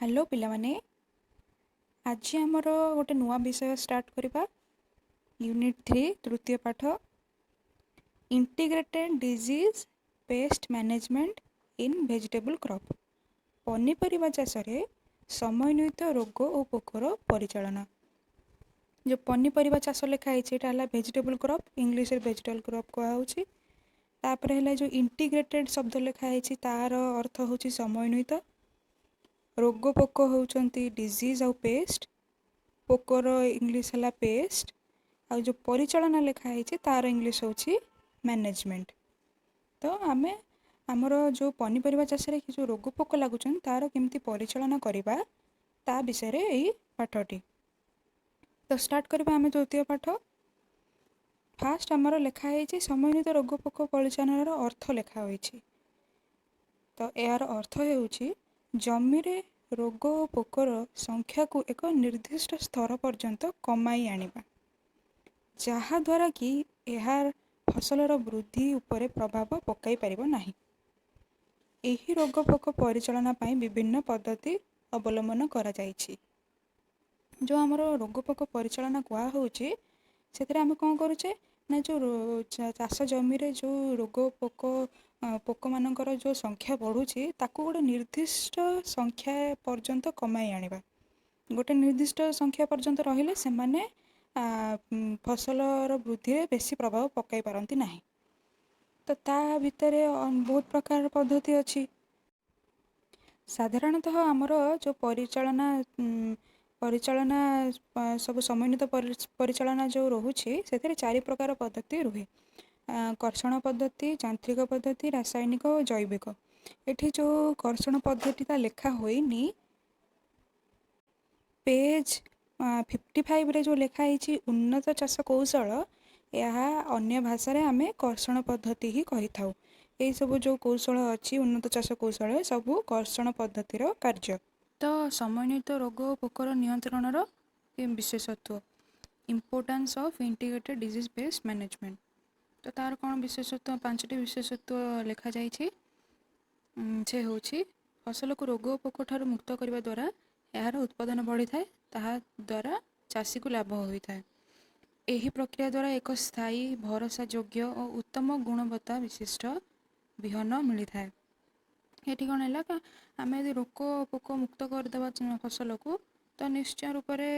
Hello पिलामाने आज आमर गोटे नुआ विषय स्टार्ट करवा यूनिट 3 तृतीय पाठ इंटीग्रेटेड डिजीज पेस्ट मैनेजमेंट इन वेजिटेबल क्रॉप पनीपरिबा चाष रे समन्वित रोग और पोकर परिचालन। जो पनीपरिबा चाष लिखाई है vegetable crop English vegetable crop कहुच्छी। तापर है जो इंटीग्रेटेड शब्द लिखाई तार अर्थ हूँ समन्वित। रोग पोक होउचंती डिजीज आउ पेस्ट पोकर इंग्लिश है पेस्ट आ जो परिचालन लिखाई तार इंग्लिश होची मैनेजमेंट। तो आमे आमर जो पनीपरिबा चाष रे जो रोग पोक लगुचन तार केमती परिचालन करबा ता विषय रे एई पाठटी। तो स्टार्ट करबा आमे द्वितीय पाठ। फास्ट आमर लिखाई समन्वित रोग पोक परिचालन अर्थ लिखा होईची। तो यार अर्थ हेउची जमी रे रोग और पोकर संख्या को एक निर्दिष्ट स्तर पर्यंत कमाई आनिबा जहाद्वारा कि यार फसलर वृद्धि उपरे प्रभाव पकाई पारिबो नाही। एही रोग पोक परिचालन पाई विभिन्न पद्धति अवलंबन करा जाइछि। जो आमर रोग पोक परिचालन कुआ होउछि सेतरे आमे कोन करूचे ना जो चाष जमी रे जो रोग पोक पोक मानकर जो संख्या बढ़ुची ताकू गोटे निर्दिष्ट संख्या पर्यंत कमाई आनिबा। गोटे निर्दिष्ट संख्या पर्यंत रहिले से माने फसलर वृद्धि रे बेसी प्रभाव पकाई पारंती नाही। तो ता भितरे बहुत प्रकार पद्धति अछि। साधारणतः आमर जो परिचालना सब समन्वित परिचालना जो रोचे से चारि प्रकार पद्धति रुहे। कर्षण पद्धति, यांत्रिक पद्धति, रासायनिक और जैविक। एठी जो कर्षण पद्धति ता लेखा होइनी पेज 55 रे जो लेखा है उन्नत चाष कौशल यह अन्य भाषा रे आमे कर्षण पद्धति ही कही थाउ। यही सब जो कौशल अच्छी उन्नत चाष कौशल सबू कर्षण पद्धतिर कार्य। तो समन्वित रोग पोकर नियंत्रण विशेषत्व importance of integrated disease based management. तो तार कौन विशेषत्व 5टी विशेषत्व लिखा जाइए से हूँ फसल को रोग पोक ठार मुक्त करने द्वारा यार उत्पादन बढ़ी थाए ताहा द्वारा चाषी को लाभ होता है। यही प्रक्रिया द्वारा एक स्थायी भरोसा योग्य और उत्तम गुणवत्ता विशिष्ट बिहन मिलता है। ये कौन है कि आम यदि रोग पोक मुक्त करदे फसल को तो निश्चय रूप से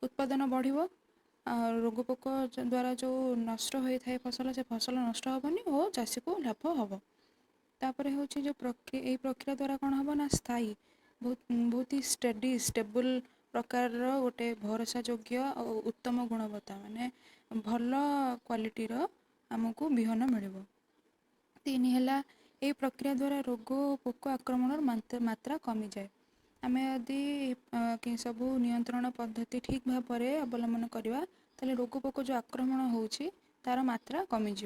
उत्पादन बढ़िबो। रोग पोक द्वारा जो नष्ट होता है फसल से फसल नष्ट हेनी और चाषी को लाभ हम। तापर हूँ जो प्रक्रिया द्वारा कौन हम ना स्थायी बहुत ही स्टेबल प्रकार गोटे भरोसा योग्य और उत्तम गुणवत्ता माने भल क्वालिटीर आमको बिहन मिल। 3 है ये प्रक्रिया द्वारा रोग पोक आक्रमण मात्रा कमी जाए। आम यदि सब नियंत्रण पद्धति ठीक भाव में अवलंबन करवा ताले रोग पोक जो आक्रमण होची तार मात्रा कमिज।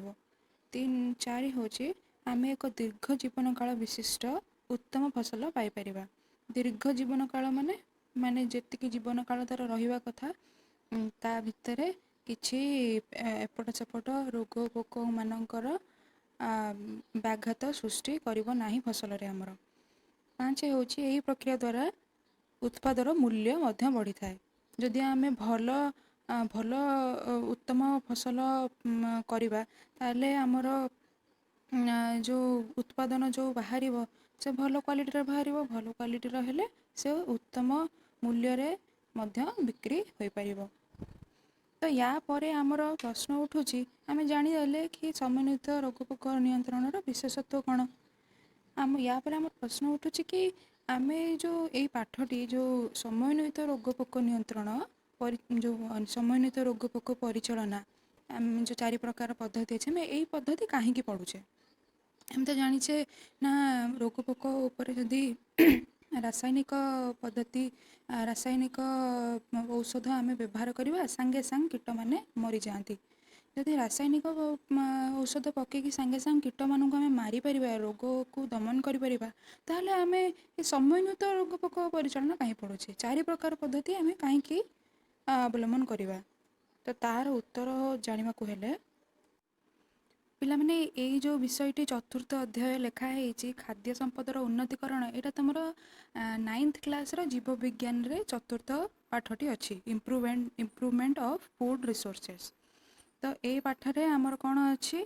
4 हूँ आम एक दीर्घ जीवन काल विशिष्ट उत्तम फसल पाइपर। दीर्घ जीवन काल माने माने जेतिकी जीवन काल तार रहिबा कथा ता भितरे किछि एपट सेपट रोग पोक मानकर व्याघात सृष्टि करिबो नाही फसल रे हमर। 5 हूँ यही प्रक्रिया द्वारा उत्पादर मूल्य मध्य बढ़ी थाए। जदि आमे भल भल उत्तम फसल करवा ताले हमर जो उत्पादन जो बाहर से भल क्वालिटी बाहर भल क्वालिटी हेले से उत्तम मूल्य रे मध्य बिक्री हो पारिबो। तो या परे आमर प्रश्न उठुची आमे जानिदेले कि समन्वित रोग पोक नियंत्रण विशेषत्व कौन। आम या पर आम प्रश्न उठुची कि आमे जो यही पाठटी जो समन्वित रोग पोक नियंत्रण जो समन्वित रोग पोक परिचालना आम जो 4 प्रकार पद्धति अच्छे यही पद्धति कहीं पढ़ुचे। हम तो जानीचे ना रोग पोक उपर जदि रासायनिक पद्धति रासायनिक औषध आम व्यवहार करवा सांगे सांग कीट मैंने मरी जाती। जदि रासायनिक औषध पकईकि सांगे सांग कीट मानक आम मारी पारिबा रोग को दमन करिपरिबा ताहले आमे समन्वित रोग पोक परिचालन कहीं पड़ुचे 4 प्रकार पद्धति आम कहीं अवलंबन करवा। तो तार उत्तर जानिबाकु हेले ପିଲାମାନେ ଏଇ ଯେଉଁ ବିଷୟଟି ଚତୁର୍ଥ ଅଧ୍ୟାୟ ଲେଖା ହେଇଛି ଖାଦ୍ୟ ସମ୍ପଦର ଉନ୍ନତିକରଣ, ଏଇଟା ତୁମର 9th କ୍ଲାସ୍ର ଜୀବବିଜ୍ଞାନରେ ଚତୁର୍ଥ ପାଠଟି ଅଛି, ଇମ୍ପ୍ରୁଭମେଣ୍ଟ ଅଫ୍ ଫୁଡ୍ ରିସୋର୍ସେସ୍। ତ ଏଇ ପାଠରେ ଆମର କ'ଣ ଅଛି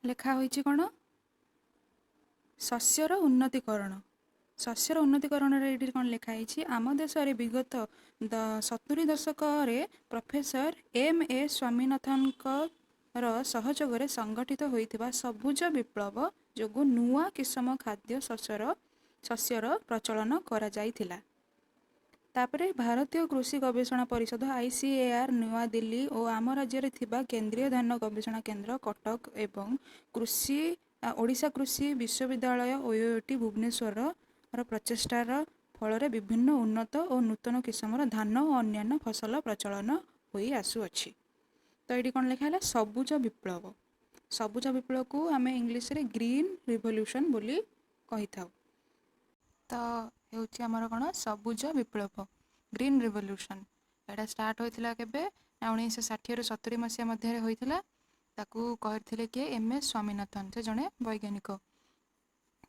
ଲେଖା ହୋଇଛି, କ'ଣ ଶସ୍ୟର ଉନ୍ନତିକରଣ। ଶସ୍ୟର ଉନ୍ନତିକରଣରେ ଏଇଠି କ'ଣ ଲେଖା ହେଇଛି, ଆମ ଦେଶରେ ବିଗତ 70 ଦଶକରେ ପ୍ରଫେସର M.A. ସ୍ୱାମୀନାଥନଙ୍କର ସହଯୋଗରେ ସଂଗଠିତ ହୋଇଥିବା ସବୁଜ ବିପ୍ଳବ ଯୋଗୁଁ ନୂଆ କିସମ ଖାଦ୍ୟ ଶସ୍ୟର ପ୍ରଚଳନ କରାଯାଇଥିଲା। ତାପରେ ଭାରତୀୟ କୃଷି ଗବେଷଣା ପରିଷଦ ICAR ନୂଆଦିଲ୍ଲୀ ଓ ଆମ ରାଜ୍ୟରେ ଥିବା କେନ୍ଦ୍ରୀୟ ଧାନ ଗବେଷଣା କେନ୍ଦ୍ର କଟକ ଏବଂ ଓଡ଼ିଶା କୃଷି ବିଶ୍ୱବିଦ୍ୟାଳୟ OIOT ଭୁବନେଶ୍ୱରର ପ୍ରଚେଷ୍ଟାର ଫଳରେ ବିଭିନ୍ନ ଉନ୍ନତ ଓ ନୂତନ କିସମର ଧାନ ଓ ଅନ୍ୟାନ୍ୟ ଫସଲ ପ୍ରଚଳନ ହୋଇ ଆସୁଅଛି। ତ ଏଇଠି କ'ଣ ଲେଖା ହେଲା, ସବୁଜ ବିପ୍ଳବ। ସବୁଜ ବିପ୍ଳବକୁ ଆମେ ଇଂଲିଶରେ ଗ୍ରୀନ୍ ରିଭଲ୍ୟୁସନ୍ ବୋଲି କହିଥାଉ। ତ ହେଉଛି ଆମର କ'ଣ ସବୁଜ ବିପ୍ଳବ, ଗ୍ରୀନ୍ ରିଭଲ୍ୟୁସନ୍। ଏଇଟା ଷ୍ଟାର୍ଟ ହୋଇଥିଲା କେବେ ନା 1960ରୁ 70 ମସିହା ମଧ୍ୟରେ ହୋଇଥିଲା। ତାକୁ କହିଥିଲେ କିଏ, M.A. ସ୍ୱାମୀନାଥନ, ସେ ଜଣେ ବୈଜ୍ଞାନିକ।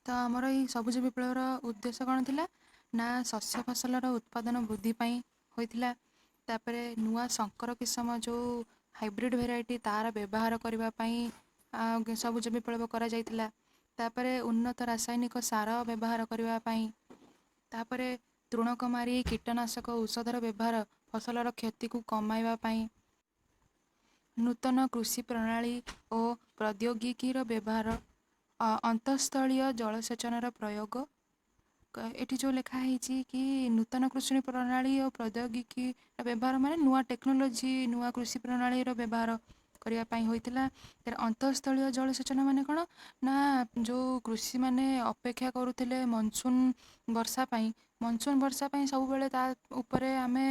ତ ଆମର ଏଇ ସବୁଜ ବିପ୍ଳବର ଉଦ୍ଦେଶ୍ୟ କ'ଣ ଥିଲା ନା ଶସ୍ୟ ଫସଲର ଉତ୍ପାଦନ ବୃଦ୍ଧି ପାଇଁ ହୋଇଥିଲା। ତାପରେ ନୂଆ ଶଙ୍କର କିସମ ଯେଉଁ ହାଇବ୍ରିଡ୍ ଭେରାଇଟି ତାର ବ୍ୟବହାର କରିବା ପାଇଁ ସବୁଜ ବିପ୍ଳବ କରାଯାଇଥିଲା। ତାପରେ ଉନ୍ନତ ରାସାୟନିକ ସାର ବ୍ୟବହାର କରିବା ପାଇଁ, ତାପରେ ତୃଣକୁମାରୀ କୀଟନାଶକ ଔଷଧର ବ୍ୟବହାର ଫସଲର କ୍ଷତିକୁ କମାଇବା ପାଇଁ, ନୂତନ କୃଷି ପ୍ରଣାଳୀ ଓ ପ୍ରୌଦ୍ୟୋଗିକୀର ବ୍ୟବହାର, ଅନ୍ତଃସ୍ଥଳୀୟ ଜଳସେଚନର ପ୍ରୟୋଗ। ଏଠି ଯେଉଁ ଲେଖା ହେଇଛି କି ନୂତନ କୃଷି ପ୍ରଣାଳୀ ଓ ପ୍ରୌଦ୍ୟୋଗିକୀର ବ୍ୟବହାର ମାନେ ନୂଆ ଟେକ୍ନୋଲୋଜି, ନୂଆ କୃଷି ପ୍ରଣାଳୀର ବ୍ୟବହାର କରିବା ପାଇଁ ହୋଇଥିଲା। ଅନ୍ତଃସ୍ଥଳୀୟ ଜଳସେଚନ ମାନେ କ'ଣ ନା ଯେଉଁ କୃଷିମାନେ ଅପେକ୍ଷା କରୁଥିଲେ ମନସୁନ୍ ବର୍ଷା ପାଇଁ ସବୁବେଳେ ତା ଉପରେ ଆମେ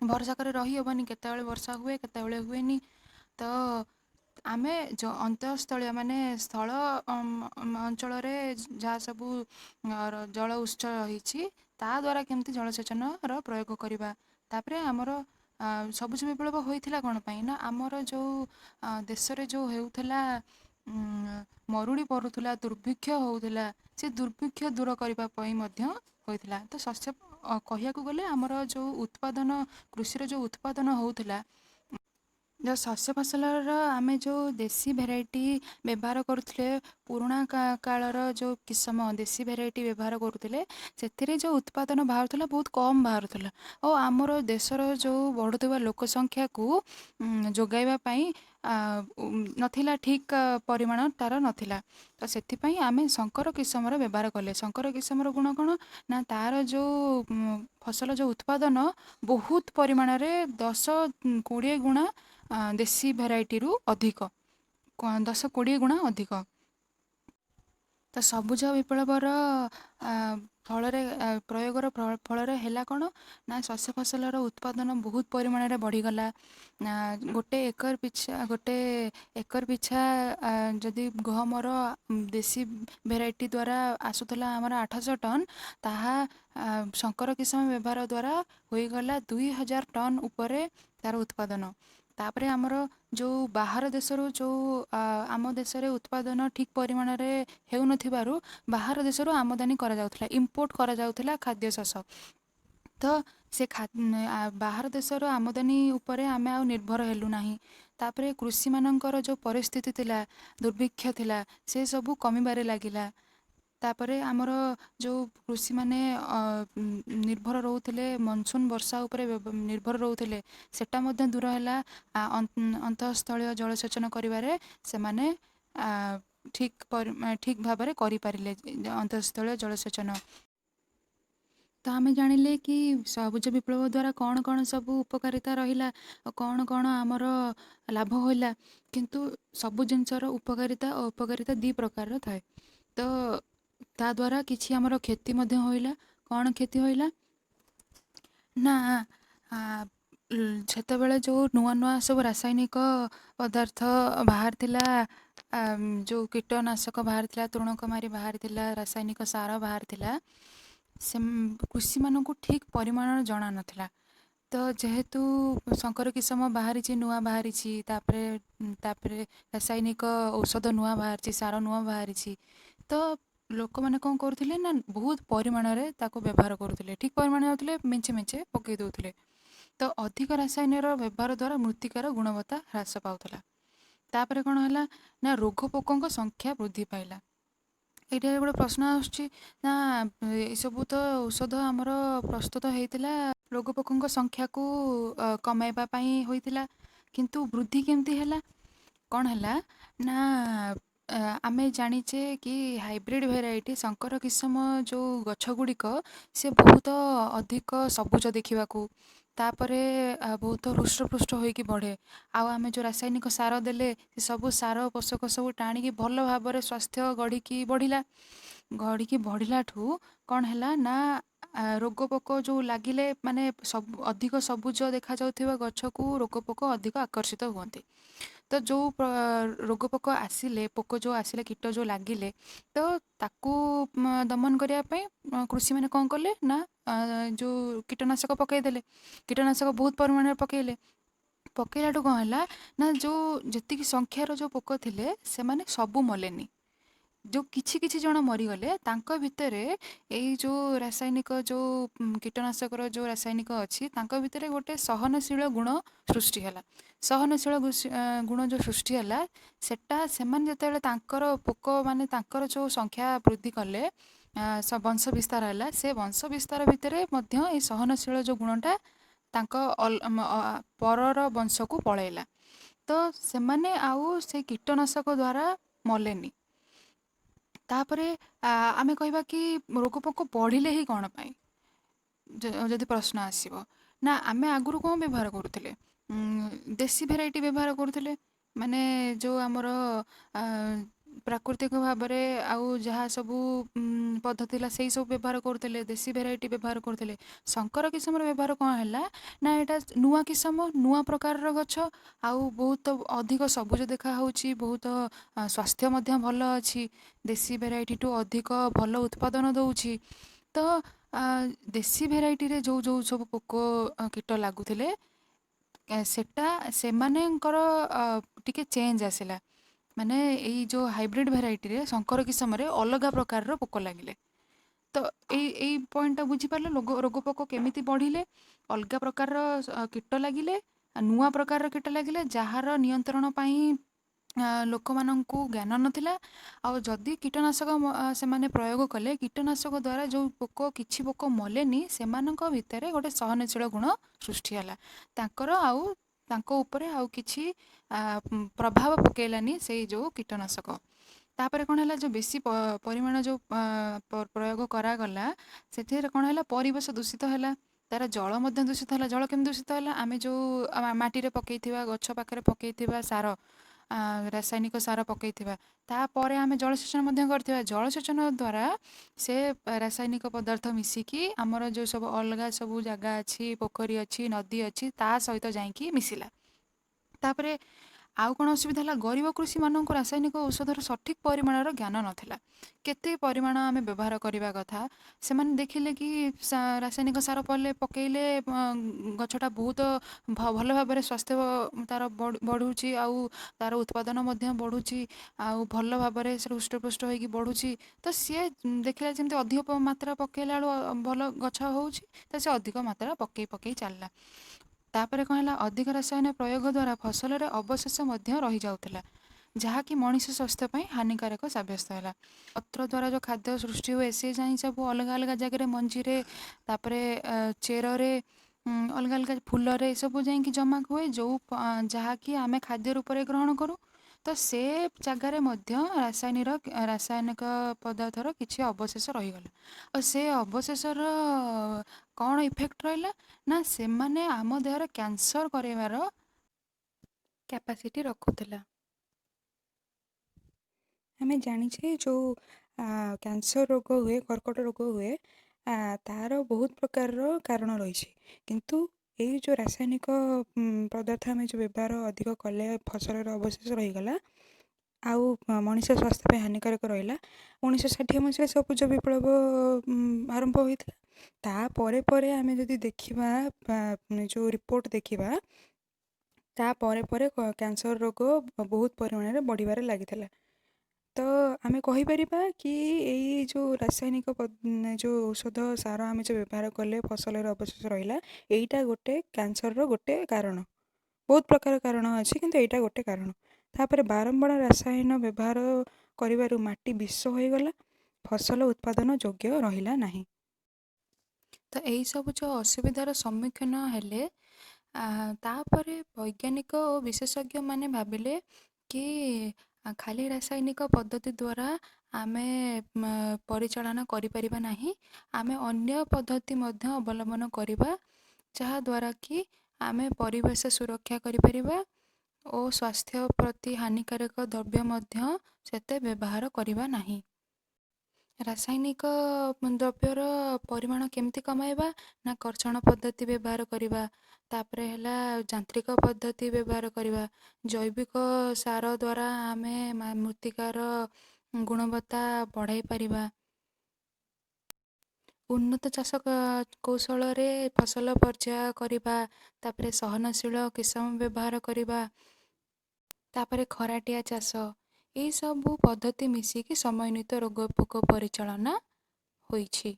ଭରସା କରି ରହିହେବନି, କେତେବେଳେ ବର୍ଷା ହୁଏ କେତେବେଳେ ହୁଏନି। ତ ଆମେ ଅନ୍ତଃସ୍ଥଳୀୟ ମାନେ ସ୍ଥଳ ଅଞ୍ଚଳରେ ଯାହା ସବୁ ଜଳ ଉତ୍ସ ରହିଛି ତା ଦ୍ୱାରା କେମିତି ଜଳସେଚନର ପ୍ରୟୋଗ କରିବା। ତାପରେ ଆମର ସବୁଜ ବିପ୍ଳବ ହୋଇଥିଲା କ'ଣ ପାଇଁ ନା ଆମର ଯେଉଁ ଦେଶରେ ଯେଉଁ ହେଉଥିଲା ମରୁଡ଼ି ପଡ଼ୁଥିଲା, ଦୁର୍ଭିକ୍ଷ ହେଉଥିଲା, ସେ ଦୁର୍ଭିକ୍ଷ ଦୂର କରିବା ପାଇଁ ମଧ୍ୟ ହୋଇଥିଲା। ତ ଶସ୍ୟ କହିବାକୁ ଗଲେ ଆମର ଯେଉଁ ଉତ୍ପାଦନ, କୃଷିର ଯେଉଁ ଉତ୍ପାଦନ ହେଉଥିଲା, ଯେଉଁ ଶସ୍ୟ ଫସଲର ଆମେ ଯେଉଁ ଦେଶୀ ଭେରାଇଟି ବ୍ୟବହାର କରୁଥିଲେ, ପୁରୁଣା କାଳର ଯେଉଁ କିସମ ଦେଶୀ ଭେରାଇଟି ବ୍ୟବହାର କରୁଥିଲେ, ସେଥିରେ ଯେଉଁ ଉତ୍ପାଦନ ବାହାରୁଥିଲା ବହୁତ କମ୍ ବାହାରୁଥିଲା ଓ ଆମର ଦେଶର ଯେଉଁ ବଢ଼ୁଥିବା ଲୋକ ସଂଖ୍ୟାକୁ ଯୋଗାଇବା ପାଇଁ ନଥିଲା, ଠିକ୍ ପରିମାଣ ତାର ନଥିଲା। ତ ସେଥିପାଇଁ ଆମେ ଶଙ୍କର କିସମର ବ୍ୟବହାର କଲେ। ଶଙ୍କର କିସମର ଗୁଣ କ'ଣ ନା ତାର ଯେଉଁ ଫସଲ ଯେଉଁ ଉତ୍ପାଦନ ବହୁତ ପରିମାଣରେ 10-20 ଗୁଣା ଦେଶୀ ଭେରାଇଟିରୁ ଅଧିକ, 10-20 ଗୁଣା ଅଧିକ। ତ ସବୁଜ ବିପ୍ଳବର ପ୍ରୟୋଗର ଫଳରେ ହେଲା କ'ଣ ନା ଶସ୍ୟ ଫସଲର ଉତ୍ପାଦନ ବହୁତ ପରିମାଣରେ ବଢ଼ିଗଲା। ଗୋଟେ ଏକର ପିଛା ଯଦି ଗହମର ଦେଶୀ ଭେରାଇଟି ଦ୍ୱାରା ଆସୁଥିଲା ଆମର 800 ଟନ୍, ତାହା ଶଙ୍କର କିସମ ବ୍ୟବହାର ଦ୍ୱାରା ହୋଇଗଲା 2000 ଟନ୍ ଉପରେ ତାର ଉତ୍ପାଦନ। ତାପରେ ଆମର ଯେଉଁ ବାହାର ଦେଶରୁ ଯେଉଁ ଆମ ଦେଶରେ ଉତ୍ପାଦନ ଠିକ୍ ପରିମାଣରେ ହେଉନଥିବାରୁ ବାହାର ଦେଶରୁ ଆମଦାନୀ କରାଯାଉଥିଲା, ଇମ୍ପୋର୍ଟ କରାଯାଉଥିଲା ଖାଦ୍ୟଶସ୍ୟ। ତ ସେ ବାହାର ଦେଶର ଆମଦାନୀ ଉପରେ ଆମେ ଆଉ ନିର୍ଭର ହେଲୁ ନାହିଁ। ତାପରେ କୃଷିମାନଙ୍କର ଯେଉଁ ପରିସ୍ଥିତି ଥିଲା, ଦୁର୍ଭିକ୍ଷ ଥିଲା, ସେ ସବୁ କମିବାରେ ଲାଗିଲା। ତାପରେ ଆମର ଯେଉଁ କୃଷିମାନେ ନିର୍ଭର ରହୁଥିଲେ ମନସୁନ୍ ବର୍ଷା ଉପରେ ନିର୍ଭର ରହୁଥିଲେ, ସେଟା ମଧ୍ୟ ଦୂର ହେଲା। ଅନ୍ତଃସ୍ଥଳୀୟ ଜଳସେଚନ କରିବାରେ ସେମାନେ ଠିକ୍ ଭାବରେ କରିପାରିଲେ ଅନ୍ତଃସ୍ଥଳୀୟ ଜଳସେଚନ। ତ ଆମେ ଜାଣିଲେ କି ସବୁଜ ବିପ୍ଳବ ଦ୍ୱାରା କ'ଣ କ'ଣ ସବୁ ଉପକାରିତା ରହିଲା, କ'ଣ କ'ଣ ଆମର ଲାଭ ହେଲା। କିନ୍ତୁ ସବୁ ଜିନିଷର ଉପକାରିତା ଓ ଅପକାରିତା 2 ପ୍ରକାରର ଥାଏ। ତ ତା ଦ୍ୱାରା କିଛି ଆମର କ୍ଷତି ମଧ୍ୟ ହୋଇଲା। କ'ଣ କ୍ଷତି ହୋଇଲା ନା ସେତେବେଳେ ଯେଉଁ ନୂଆ ନୂଆ ସବୁ ରାସାୟନିକ ପଦାର୍ଥ ବାହାରିଥିଲା, ଯେଉଁ କୀଟନାଶକ ବାହାରିଥିଲା, ତୃଣକୁମାରୀ ବାହାରିଥିଲା, ରାସାୟନିକ ସାର ବାହାରିଥିଲା, ସେ କୃଷିମାନଙ୍କୁ ଠିକ୍ ପରିମାଣର ଜଣା ନଥିଲା। ତ ଯେହେତୁ ଶଙ୍କର କିସମ ବାହାରିଛି, ନୂଆ ବାହାରିଛି, ତାପରେ ରାସାୟନିକ ଔଷଧ ନୂଆ ବାହାରିଛି, ସାର ନୂଆ ବାହାରିଛି, ତ ଲୋକମାନେ କ'ଣ କରୁଥିଲେ ନା ବହୁତ ପରିମାଣରେ ତାକୁ ବ୍ୟବହାର କରୁଥିଲେ। ଠିକ୍ ପରିମାଣ ହେଉଥିଲେ, ମେଞ୍ଚେ ମେଞ୍ଚେ ପକାଇ ଦେଉଥିଲେ। ତ ଅଧିକ ରାସାୟନିକର ବ୍ୟବହାର ଦ୍ୱାରା ମୃତ୍ତିକାର ଗୁଣବତ୍ତା ହ୍ରାସ ପାଉଥିଲା। ତାପରେ କ'ଣ ହେଲା ନା ରୋଗ ପୋକଙ୍କ ସଂଖ୍ୟା ବୃଦ୍ଧି ପାଇଲା। ଏଇଠାରେ ଗୋଟେ ପ୍ରଶ୍ନ ଆସୁଛି ନା ଏସବୁ ତ ଔଷଧ ଆମର ପ୍ରସ୍ତୁତ ହେଇଥିଲା ରୋଗ ପୋକଙ୍କ ସଂଖ୍ୟାକୁ କମାଇବା ପାଇଁ ହୋଇଥିଲା, କିନ୍ତୁ ବୃଦ୍ଧି କେମିତି ହେଲା? କ'ଣ ହେଲା ନା ଆମେ ଜାଣିଛେ କି ହାଇବ୍ରିଡ୍ ଭେରାଇଟି ଶଙ୍କର କିସମ ଯେଉଁ ଗଛ ଗୁଡ଼ିକ ସେ ବହୁତ ଅଧିକ ସବୁଜ ଦେଖିବାକୁ, ତାପରେ ବହୁତ ହୃଷ୍ଟପୃଷ୍ଟ ହୋଇକି ବଢ଼େ। ଆଉ ଆମେ ଯେଉଁ ରାସାୟନିକ ସାର ଦେଲେ ସେ ସବୁ ସାର ପୋଷକ ସବୁ ଟାଣିକି ଭଲ ଭାବରେ ସ୍ୱାସ୍ଥ୍ୟ ଗଢ଼ିକି ବଢ଼ିଲାଠୁ କ'ଣ ହେଲା ନା ରୋଗ ପୋକ ଯେଉଁ ଲାଗିଲେ, ମାନେ ଅଧିକ ସବୁଜ ଦେଖାଯାଉଥିବା ଗଛକୁ ରୋଗ ପୋକ ଅଧିକ ଆକର୍ଷିତ ହୁଅନ୍ତି। ତ ଯେଉଁ ରୋଗ ପୋକ ଆସିଲେ, କୀଟ ଯେଉଁ ଲାଗିଲେ, ତ ତାକୁ ଦମନ କରିବା ପାଇଁ କୃଷିମାନେ କ'ଣ କଲେ ନା ଯେଉଁ କୀଟନାଶକ ପକାଇଦେଲେ। କୀଟନାଶକ ବହୁତ ପରିମାଣରେ ପକାଇଲାଠୁ କ'ଣ ହେଲା ନା ଯେତିକି ସଂଖ୍ୟାର ଯେଉଁ ପୋକ ଥିଲେ ସେମାନେ ସବୁ ମଲେନି। ଯେଉଁ କିଛି ଜଣ ମରିଗଲେ, ତାଙ୍କ ଭିତରେ ଏଇ ଯେଉଁ ରାସାୟନିକ କୀଟନାଶକର ଯେଉଁ ରାସାୟନିକ ଅଛି ତାଙ୍କ ଭିତରେ ଗୋଟେ ସହନଶୀଳ ଗୁଣ ସୃଷ୍ଟି ହେଲା। ସହନଶୀଳ ଗୁଣ ଯେଉଁ ସୃଷ୍ଟି ହେଲା, ସେମାନେ ଯେତେବେଳେ ତାଙ୍କର ପୋକମାନେ ତାଙ୍କର ଯେଉଁ ସଂଖ୍ୟା ବୃଦ୍ଧି କଲେ, ବଂଶ ବିସ୍ତାର ହେଲା, ସେ ବଂଶ ବିସ୍ତାର ଭିତରେ ମଧ୍ୟ ଏଇ ସହନଶୀଳ ଯେଉଁ ଗୁଣଟା ତାଙ୍କ ପରର ବଂଶକୁ ପଳେଇଲା। ତ ସେମାନେ ଆଉ ସେ କୀଟନାଶକ ଦ୍ୱାରା ମଲେନି। ତାପରେ ଆମେ କହିବା କି ରୋଗ ପୋକ ବଢ଼ିଲେ ହିଁ କ'ଣ ପାଇଁ, ଯଦି ପ୍ରଶ୍ନ ଆସିବ ନା ଆମେ ଆଗରୁ କ'ଣ ବ୍ୟବହାର କରୁଥିଲେ? ଦେଶୀ ଭେରାଇଟି ବ୍ୟବହାର କରୁଥିଲେ, ମାନେ ଯେଉଁ ଆମର ପ୍ରାକୃତିକ ଭାବରେ ଆଉ ଯାହା ସବୁ ପଦ୍ଧତି ଥିଲା ସେଇ ସବୁ ବ୍ୟବହାର କରୁଥିଲେ, ଦେଶୀ ଭେରାଇଟି ବ୍ୟବହାର କରୁଥିଲେ। ଶଙ୍କର କିସମର ବ୍ୟବହାର କ'ଣ ହେଲା ନା ଏଇଟା ନୂଆ କିସମ, ନୂଆ ପ୍ରକାରର ଗଛ, ଆଉ ବହୁତ ଅଧିକ ସବୁଜ ଦେଖାହେଉଛି, ବହୁତ ସ୍ୱାସ୍ଥ୍ୟ ମଧ୍ୟ ଭଲ ଅଛି, ଦେଶୀ ଭେରାଇଟିଠୁ ଅଧିକ ଭଲ ଉତ୍ପାଦନ ଦେଉଛି। ତ ଦେଶୀ ଭେରାଇଟିରେ ଯେଉଁ ସବୁ ପୋକ କୀଟ ଲାଗୁଥିଲେ, ସେମାନଙ୍କର ଟିକେ ଚେଞ୍ଜ ଆସିଲା। ମାନେ ଏଇ ଯେଉଁ ହାଇବ୍ରିଡ୍ ଭେରାଇଟିରେ ଶଙ୍କର କିସମରେ ଅଲଗା ପ୍ରକାରର ପୋକ ଲାଗିଲେ। ତ ଏଇ ପଏଣ୍ଟଟା ବୁଝିପାରିଲେ, ରୋଗ ପୋକ କେମିତି ବଢ଼ିଲେ, ଅଲଗା ପ୍ରକାରର କୀଟ ଲାଗିଲେ, ନୂଆ ପ୍ରକାରର କୀଟ ଲାଗିଲେ, ଯାହାର ନିୟନ୍ତ୍ରଣ ପାଇଁ ଲୋକମାନଙ୍କୁ ଜ୍ଞାନ ନଥିଲା। ଆଉ ଯଦି କୀଟନାଶକ ସେମାନେ ପ୍ରୟୋଗ କଲେ, କୀଟନାଶକ ଦ୍ୱାରା ଯେଉଁ କିଛି ପୋକ ମଲେନି, ସେମାନଙ୍କ ଭିତରେ ଗୋଟେ ସହନଶୀଳ ଗୁଣ ସୃଷ୍ଟି ହେଲା। ତାଙ୍କ ଉପରେ ଆଉ କିଛି ପ୍ରଭାବ ପକାଇଲାନି ସେଇ ଯେଉଁ କୀଟନାଶକ। ତାପରେ କ'ଣ ହେଲା, ଯେଉଁ ବେଶୀ ପରିମାଣ ଯେଉଁ ପ୍ରୟୋଗ କରାଗଲା, ସେଥିରେ କ'ଣ ହେଲା, ପରିବେଶ ଦୂଷିତ ହେଲା, ତାର ଜଳ ମଧ୍ୟ ଦୂଷିତ ହେଲା। ଜଳ କେମିତି ଦୂଷିତ ହେଲା? ଆମେ ଯେଉଁ ମାଟିରେ ପକାଇଥିବା, ଗଛ ପାଖରେ ପକାଇଥିବା ସାର, ରାସାୟନିକ ସାର ପକାଇଥିବା, ତାପରେ ଆମେ ଜଳସେଚନ ମଧ୍ୟ କରିଥିବା। ଜଳସେଚନ ଦ୍ୱାରା ସେ ରାସାୟନିକ ପଦାର୍ଥ ମିଶିକି ଆମର ଯେଉଁ ସବୁ ଅଲଗା ସବୁ ଜାଗା ଅଛି, ପୋଖରୀ ଅଛି, ନଦୀ ଅଛି, ତା ସହିତ ଯାଇକି ମିଶିଲା। ତାପରେ ଆଉ କ'ଣ ଅସୁବିଧା ହେଲା, ଗରିବ କୃଷିମାନଙ୍କୁ ରାସାୟନିକ ଔଷଧର ସଠିକ୍ ପରିମାଣର ଜ୍ଞାନ ନଥିଲା। କେତେ ପରିମାଣ ଆମେ ବ୍ୟବହାର କରିବା କଥା ସେମାନେ ଦେଖିଲେ କି ରାସାୟନିକ ସାର ପକାଇଲେ ଗଛଟା ବହୁତ ଭଲ ଭାବରେ ସ୍ୱାସ୍ଥ୍ୟ ତାର ବଢ଼ୁଛି, ଆଉ ତାର ଉତ୍ପାଦନ ମଧ୍ୟ ବଢ଼ୁଛି, ଆଉ ଭଲ ଭାବରେ ସେ ହୃଷ୍ଟପୃଷ୍ଟ ହୋଇକି ବଢ଼ୁଛି। ତ ସିଏ ଦେଖିଲା ଯେମିତି ଅଧିକ ମାତ୍ରା ପକାଇଲା ବେଳୁ ଭଲ ଗଛ ହେଉଛି, ତ ସେ ଅଧିକ ମାତ୍ରା ପକାଇ ଚାଲିଲା। ତାପରେ କ'ଣ ହେଲା, ଅଧିକ ରାସାୟନ ପ୍ରୟୋଗ ଦ୍ୱାରା ଫସଲରେ ଅବଶେଷ ମଧ୍ୟ ରହିଯାଉଥିଲା, ଯାହାକି ମଣିଷ ସ୍ୱାସ୍ଥ୍ୟ ପାଇଁ ହାନିକାରକ ସାବ୍ୟସ୍ତ ହେଲା। ପତ୍ର ଦ୍ୱାରା ଯେଉଁ ଖାଦ୍ୟ ସୃଷ୍ଟି ହୁଏ, ସେ ଯାଇ ସବୁ ଅଲଗା ଅଲଗା ଜାଗାରେ, ମଞ୍ଜିରେ, ତାପରେ ଚେରରେ, ଅଲଗା ଅଲଗା ଫୁଲରେ, ଏସବୁ ଯାଇକି ଜମା ହୁଏ, ଯାହାକି ଆମେ ଖାଦ୍ୟ ରୂପରେ ଗ୍ରହଣ କରୁ। ତ ସେ ଜାଗାରେ ମଧ୍ୟ ରାସାୟନିକ ପଦାର୍ଥର କିଛି ଅବଶେଷ ରହିଗଲା। ଆଉ ସେ ଅବଶେଷର କ'ଣ ଇଫେକ୍ଟ ରହିଲା ନା ସେମାନେ ଆମ ଦେହରେ କ୍ୟାନ୍ସର କରାଇବାର କ୍ୟାପାସିଟି ରଖୁଥିଲା। ଆମେ ଜାଣିଛେ ଯେଉଁ କ୍ୟାନ୍ସର ରୋଗ ହୁଏ, କର୍କଟ ରୋଗ ହୁଏ, ତାର ବହୁତ ପ୍ରକାରର କାରଣ ରହିଛି। କିନ୍ତୁ ଏଇ ଯେଉଁ ରାସାୟନିକ ପଦାର୍ଥ ଆମେ ଯେଉଁ ବ୍ୟବହାର ଅଧିକ କଲେ, ଫସଲର ଅବଶେଷ ରହିଗଲା, ଆଉ ମଣିଷ ସ୍ୱାସ୍ଥ୍ୟ ପାଇଁ ହାନିକାରକ ରହିଲା। 1960 ମସିହାରେ ସବୁଜ ବିପ୍ଳବ ଆରମ୍ଭ ହୋଇଥିଲା। ତାପରେ ପରେ ଆମେ ଯଦି ଦେଖିବା ଯେଉଁ ରିପୋର୍ଟ ଦେଖିବା, ତାପରେ ପରେ କ୍ୟାନ୍ସର ରୋଗ ବହୁତ ପରିମାଣରେ ବଢ଼ିବାରେ ଲାଗିଥିଲା। ତ ଆମେ କହିପାରିବା କି ଏଇ ଯେଉଁ ରାସାୟନିକ ଯେଉଁ ଔଷଧ ସାର ଆମେ ଯେଉଁ ବ୍ୟବହାର କଲେ ଫସଲରେ ଅବଶେଷ ରହିଲା, ଏଇଟା ଗୋଟେ କ୍ୟାନ୍ସରର ଗୋଟେ କାରଣ। ବହୁତ ପ୍ରକାର କାରଣ ଅଛି, କିନ୍ତୁ ଏଇଟା ଗୋଟେ କାରଣ। ତାପରେ ବାରମ୍ବାର ରାସାୟନ ବ୍ୟବହାର କରିବାରୁ ମାଟି ବିଷ ହୋଇଗଲା, ଫସଲ ଉତ୍ପାଦନ ଯୋଗ୍ୟ ରହିଲା ନାହିଁ। ତ ଏଇସବୁ ଯେଉଁ ଅସୁବିଧାର ସମ୍ମୁଖୀନ ହେଲେ, ତାପରେ ବୈଜ୍ଞାନିକ ଓ ବିଶେଷଜ୍ଞମାନେ ଭାବିଲେ କି ଖାଲି ରାସାୟନିକ ପଦ୍ଧତି ଦ୍ୱାରା ଆମେ ପରିଚାଳନା କରିପାରିବା ନାହିଁ, ଆମେ ଅନ୍ୟ ପଦ୍ଧତି ମଧ୍ୟ ଅବଲମ୍ବନ କରିବା, ଯାହାଦ୍ୱାରା କି ଆମେ ପରିବେଶ ସୁରକ୍ଷା କରିପାରିବା ଓ ସ୍ୱାସ୍ଥ୍ୟ ପ୍ରତି ହାନିକାରକ ଦ୍ରବ୍ୟ ମଧ୍ୟ ସେତେ ବ୍ୟବହାର କରିବା ନାହିଁ। ରାସାୟନିକ ଦ୍ରବ୍ୟର ପରିମାଣ କେମିତି କମାଇବା? ନା କର୍ଷଣ ପଦ୍ଧତି ବ୍ୟବହାର କରିବା, ତାପରେ ହେଲା ଯାନ୍ତ୍ରିକ ପଦ୍ଧତି ବ୍ୟବହାର କରିବା। ଜୈବିକ ସାର ଦ୍ୱାରା ଆମେ ମୃତ୍ତିକାର ଗୁଣବତ୍ତା ବଢ଼ାଇ ପାରିବା। ଉନ୍ନତ ଚାଷ କୌଶଳରେ ଫସଲ ପର୍ଯ୍ୟାୟ କରିବା, ତାପରେ ସହନଶୀଳ କିସମ ବ୍ୟବହାର କରିବା, ତାପରେ ଖରାଟିଆ ଚାଷ, ଏଇସବୁ ପଦ୍ଧତି ମିଶିକି ସମନ୍ୱିତ ରୋଗ ପୋକ ପରିଚାଳନା ହୋଇଛି।